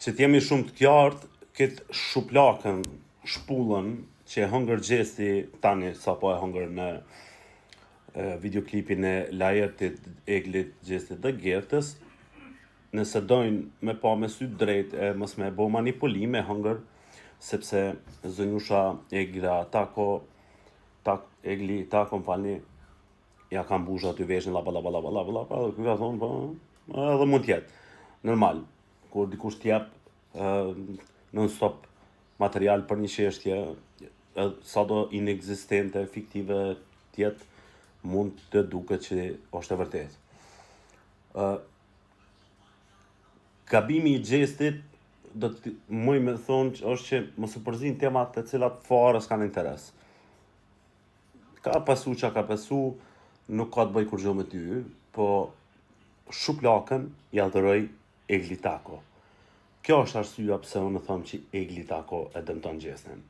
që t'jemi shumë të qartë, këtë shuplakën, shpullën, që e hëngër gjesti tani, sa po e hëngër në videoklipin e Lajetit, Eglit, Gjestit dhe Gertës, nëse dojnë me pa me sy drejt e mos me bo manipulime hëngër, sepse zënjusha Egli Tako më falni, ja kam busha aty veshin, lapa, ka thonë, po, edhe mund tjetë, normal, kur dikush t'jep non-stop material për një çështje, sa do inexistente, fiktive tjetë, mund të duket që është e vërtet. Gabimi i Gjestit, do të muj me thonë që është që mos u përzin temat të cilat fare s'kan interes. Ka pasu që ka pasu, nuk ka të bëj kur gjo me ty, po shuplakën ja dhëroj Egli Tako. Kjo është arsyeja pse unë them që Egli Tako e dëmton Gjestin.